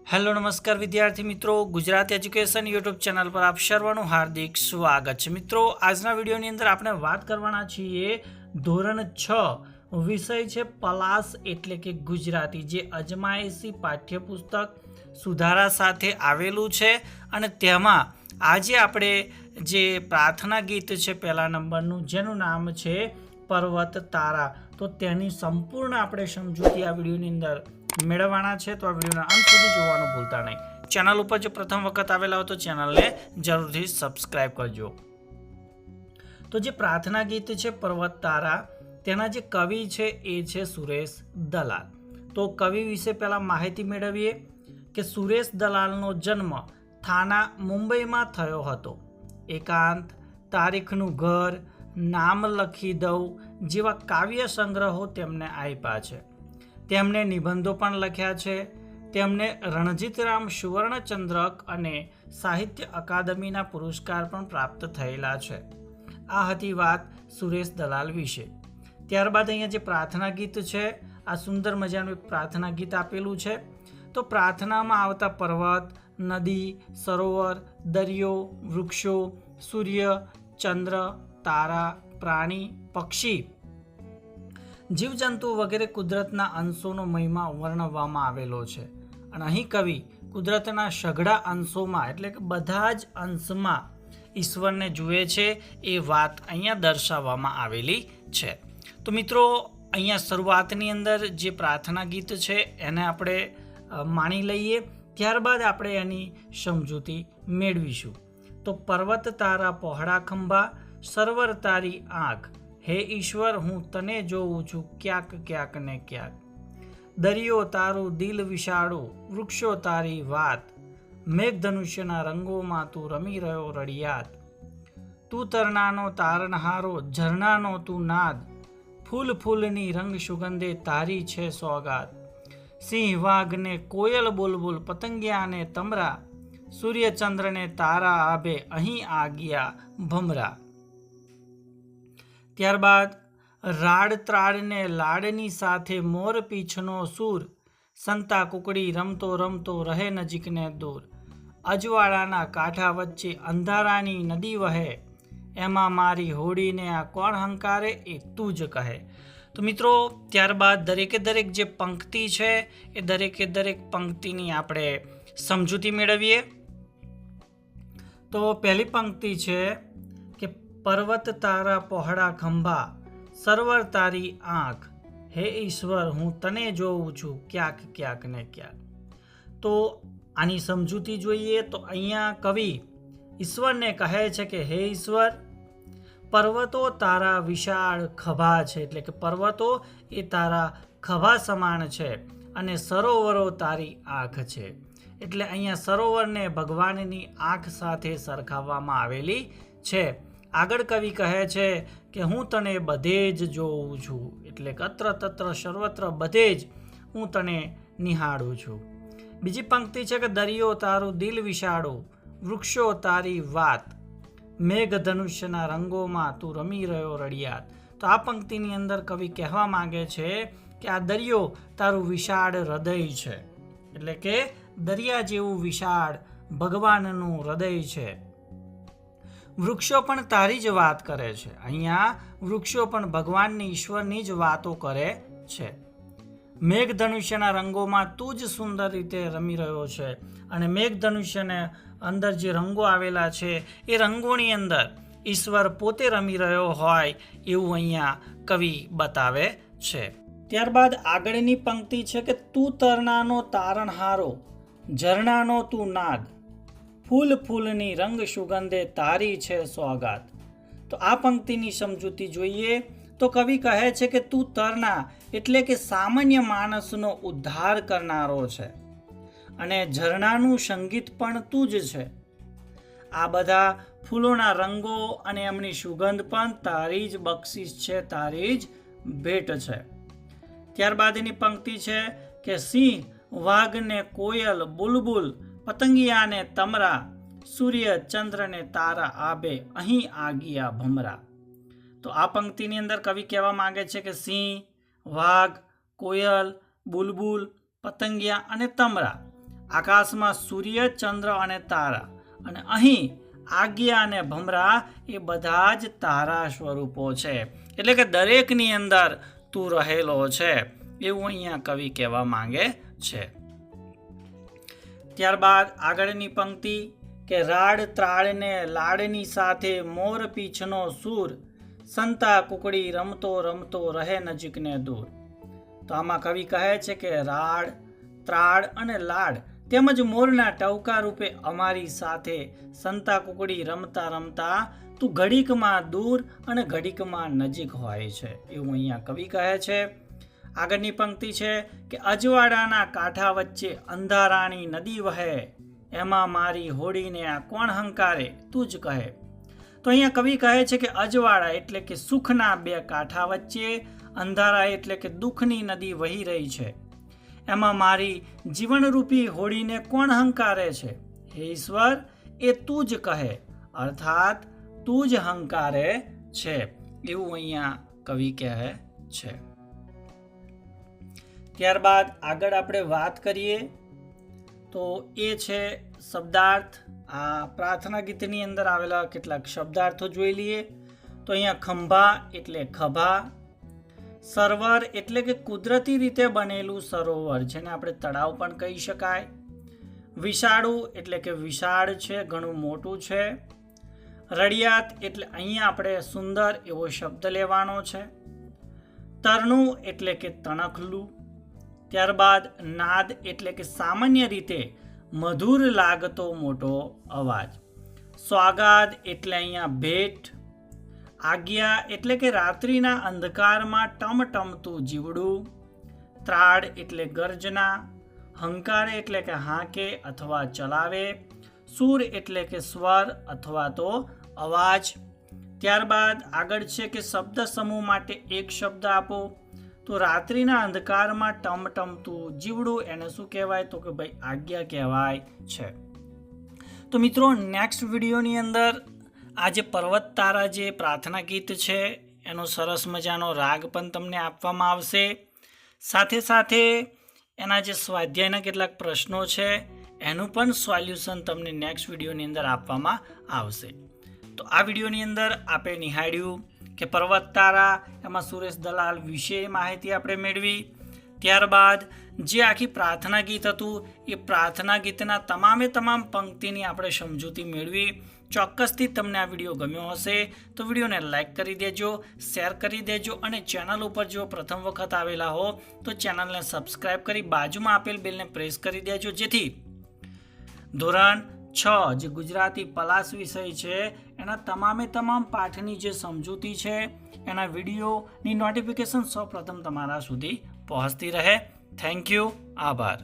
Hello નમસ્કાર વિદ્યાર્થી મિત્રો, ગુજરાત એજ્યુકેશન યુટ્યુબ ચેનલ પર આપ સર્વનું હાર્દિક સ્વાગત છે। મિત્રો, આજના વિડીયોની અંદર આપણે વાત કરવાના છીએ ધોરણ 6 વિષય છે પલાસ એટલે કે ગુજરાતી, જે અજમાયશી પાઠ્યપુસ્તક સુધારા સાથે આવેલું છે। અને તેમાં આજે આપણે જે પ્રાર્થના ગીત છે પહેલા નંબરનું, જેનું નામ છે પર્વત તારા, તો તેની સંપૂર્ણ આપણે સમજૂતી આ વિડીયોની અંદર મેળવવાના છે। તો આ વિડીયોના અંત સુધી જોવાનું ભૂલતા નહીં। ચેનલ ઉપર જો પ્રથમ વખત આવેલા હોય તો ચેનલને જરૂરથી સબસ્ક્રાઇબ કરજો। તો જે પ્રાર્થના ગીત છે પર્વત તારા, તેના જે કવિ છે એ છે સુરેશ દલાલ। તો કવિ વિશે પહેલા માહિતી મેળવીએ કે સુરેશ દલાલનો જન્મ થાના મુંબઈમાં થયો હતો। એકાંત, તારીખનું ઘર, નામ લખી દઉં જેવા કાવ્ય સંગ્રહો તેમને આપ્યા છે। તેમણે નિબંધો પણ લખ્યા છે। તેમને રણજીતરામ સુવર્ણચંદ્રક અને સાહિત્ય અકાદમીના પુરસ્કાર પણ પ્રાપ્ત થયેલા છે। આ હતી વાત સુરેશ દલાલ વિશે। ત્યારબાદ અહીંયા જે પ્રાર્થના ગીત છે, આ સુંદર મજાનું એક પ્રાર્થના ગીત આપેલું છે। તો પ્રાર્થનામાં આવતા પર્વત, નદી, સરોવર, દરિયો, વૃક્ષો, સૂર્ય, ચંદ્ર, તારા, પ્રાણી, પક્ષી, જીવજંતુ વગેરે કુદરતના અંશોનો મહિમા વર્ણવવામાં આવેલો છે। અને અહીં કવિ કુદરતના સઘળા અંશોમાં એટલે કે બધા જ અંશમાં ઈશ્વરને જુએ છે, એ વાત અહીંયા દર્શાવવામાં આવેલી છે। તો મિત્રો, અહીંયા શરૂઆતની અંદર જે પ્રાર્થના ગીત છે એને આપણે માણી લઈએ, ત્યારબાદ આપણે એની સમજૂતી મેળવીશું। તો પર્વત તારા પહોળા ખંભા, સર્વર તારી આંખ, હે ઈશ્વર હું તને જોઉં છું ક્યાંક ક્યાંક ને ક્યાંક। દરિયો તારું દિલ વિશાળું, વૃક્ષો તારી વાત, મેઘધનુષ્યના રંગોમાં તું રમી રહ્યો રડિયાત। તું તરણાનો તારણહારો, ઝરણાનો તું નાદ, ફૂલ ફૂલની રંગ સુગંધે તારી છે સોગાત। સિંહ વાઘને કોયલ બુલબુલ, પતંગિયાને તમરા, સૂર્યચંદ્રને તારા આભે અહીં આ ગયા ભમરા। ત્યારબાદ રાડ ત્રાડને લાડની સાથે મોર પીછનો સૂર, સંતા કુકડી રમતો રમતો રહે નજીકને દૂર। અજવાળાના કાંઠા વચ્ચે અંધારાની નદી વહે, એમાં મારી હોડીને આ કોણ હંકારે એ તું જ કહે। તો મિત્રો, ત્યારબાદ દરેકે દરેક જે પંક્તિ છે એ દરેકે દરેક પંક્તિની આપણે સમજૂતી મેળવીએ। તો પહેલી પંક્તિ છે કે પર્વત તારા પહોળા ખંભા, સર્વર તારી આંખ, હે ઈશ્વર હું તને જોઉં છું ક્યાંક ક્યાંક ને ક્યાંક। તો આની સમજૂતી જોઈએ તો અહીંયા કવિ ઈશ્વરને કહે છે કે હે ઈશ્વર, પર્વતો તારા વિશાળ ખભા છે, એટલે કે પર્વતો એ તારા ખભા સમાન છે, અને સરોવરો તારી આંખ છે। એટલે અહીંયા સરોવરને ભગવાનની આંખ સાથે સરખાવવામાં આવેલી છે। આગળ કવિ કહે છે કે હું તને બધે જ જોઉં છું, એટલે કે અત્ર તત્ર સર્વત્ર બધે જ હું તને નિહાળું છું। બીજી પંક્તિ છે કે દરિયો તારું દિલ વિશાળું, વૃક્ષો તારી વાત, મેઘ ધનુષ્યના રંગોમાં તું રમી રહ્યો રડિયાત। તો આ પંક્તિની અંદર કવિ કહેવા માંગે છે કે આ દરિયો તારું વિશાળ હૃદય છે, એટલે કે દરિયા જેવું વિશાળ ભગવાનનું હૃદય છે। વૃક્ષો પણ તારી જ વાત કરે છે, અહીંયા વૃક્ષો પણ ભગવાનની ઈશ્વરની જ વાતો કરે છે। મેઘધનુષ્યના રંગોમાં તું જ સુંદર રીતે રમી રહ્યો છે, અને મેઘધનુષ્યને અંદર જે રંગો આવેલા છે એ રંગોની અંદર ઈશ્વર પોતે રમી રહ્યો હોય એવું અહીંયા કવિ બતાવે છે। ત્યારબાદ આગળની પંક્તિ છે કે તું તરણાનો તારણહારો, ઝરણાનો તું નાદ, ફૂલ ફૂલની રંગ સુગંધે તારી છે સોગાત। તો આ પંક્તિની સમજૂતી જોઈએ તો કવિ કહે છે કે તું તરણા એટલે કે સામાન્ય માણસનો ઉદ્ધાર કરનારો છે, અને ઝરણાનું સંગીત પણ તું જ છે। આ બધા ફૂલોના રંગો અને એમની સુગંધ પણ તારી જ બક્ષિસ છે, તારી જ ભેટ છે। ત્યારબાદની પંક્તિ છે કે સિંહ વાઘને કોયલ બુલબુલ, પતંગિયાને તમરા, સૂર્ય ચંદ્રને તારા આભે અહીં આ ગયા ભમરા। તો આ પંક્તિની અંદર કવિ કહેવા માંગે છે કે સિંહ, વાઘ, કોયલ, બુલબુલ, પતંગિયા અને તમરા આકાશમાં સૂર્ય, ચંદ્ર અને તારા, અને અહીં આજ્ઞા અને ભમરા એ બધા જ તારા સ્વરૂપો છે. એટલે કે દરેકની અંદર તું રહેલો છે એવું અહીંયા કવિ કહેવા માંગે છે. ત્યારબાદ આગળની પંક્તિ કે રાડ ત્રાડને લાડની સાથે મોર પીછનો સૂર, સંતા કુકડી રમતો રમતો રહે નજીકને દૂર. તો આમાં કવિ કહે છે કે રાડ, ત્રાડ અને લાડ તેમજ મોરના ટવકા રૂપે અમારી સાથે સંતા કુકડી રમતા રમતા તું ઘડીકમાં દૂર અને ઘડીકમાં નજીક હોય છે એવું અહીંયા કવિ કહે છે. આગળની પંક્તિ છે કે અજવાળાના કાંઠા વચ્ચે અંધારાની નદી વહે, એમાં મારી હોડીને આ કોણ હંકારે તું જ કહે. તો અહીંયા કવિ કહે છે કે અજવાળા એટલે કે સુખના બે કાંઠા વચ્ચે અંધારા એટલે કે દુઃખની નદી વહી રહી છે, એમાં મારી જીવનરૂપી હોડીને કોણ હંકારે છે? હે ઈશ્વર, એ તું જ કહે, અર્થાત તું જ હંકારે છે એવું અહીંયા કવિ કહે છે. ત્યારબાદ આગળ આપણે વાત કરીએ તો એ છે શબ્દાર્થ. આ પ્રાર્થના ગીતની અંદર આવેલા કેટલાક શબ્દાર્થો જોઈ લઈએ. તો અહીંયા ખંભા એટલે ખભા, સરોવર એટલે કે કુદરતી રીતે બનેલું સરોવર, જેને આપણે તળાવ પણ કહી શકાય. વિશાળું એટલે કે વિશાળ છે, ઘણું મોટું છે. રડિયાત એટલે અહીંયા આપણે સુંદર એવો શબ્દ લેવાનો છે. તરણું એટલે કે તણખલું. ત્યારબાદ નાદ એટલે કે સામાન્ય રીતે મધુર લાગતો મોટો અવાજ. સ્વાગાત એટલે અહીંયા ભેટ. આજ્ઞા એટલે કે રાત્રિના અંધકારમાં ટમટમતું જીવડું. ત્રાડ એટલે ગર્જના. હંકાર એટલે કે હાંકે અથવા ચલાવે. સૂર એટલે કે સ્વર અથવા તો અવાજ. ત્યારબાદ આગળ છે કે શબ્દ સમૂહ માટે એક શબ્દ આપો. તો રાત્રિના અંધકારમાં ટમટમતું જીવડું એને શું કહેવાય? તો કે ભાઈ આજ્ઞા કહેવાય છે. તો મિત્રો, નેક્સ્ટ વિડીયોની અંદર આ જે પર્વત તારા જે પ્રાર્થના ગીત છે એનો સરસ મજાનો રાગ પણ તમને આપવામાં આવશે. સાથે સાથે એના જે સ્વાધ્યાયના કેટલાક પ્રશ્નો છે એનું પણ સોલ્યુશન તમને નેક્સ્ટ વિડીયોની અંદર આપવામાં આવશે. તો આ વિડીયોની અંદર આપણે નિહાળ્યું કે પર્વત તારા, એમાં સુરેશ દલાલ વિશે માહિતી આપણે મેળવી. ત્યારબાદ જે આખી પ્રાર્થના ગીત હતું એ પ્રાર્થના ગીતના તમામે તમામ પંક્તિની આપણે સમજૂતી મેળવી. ચોક્કસથી તમને આ વિડીયો ગમ્યો હશે તો વિડીયોને લાઇક કરી દેજો, શેર કરી દેજો, અને ચેનલ ઉપર જો પ્રથમ વખત આવેલા હો તો ચેનલને સબસ્ક્રાઈબ કરી બાજુમાં આપેલ બેલને પ્રેસ કરી દેજો, જેથી ધોરણ 6 જે ગુજરાતી પલાસ વિષય છે એના તમામે તમામ પાઠની જે સમજૂતી છે એના વિડીયોની નોટિફિકેશન સૌપ્રથમ તમારા સુધી પહોંચતી રહે. Thank you. આભાર.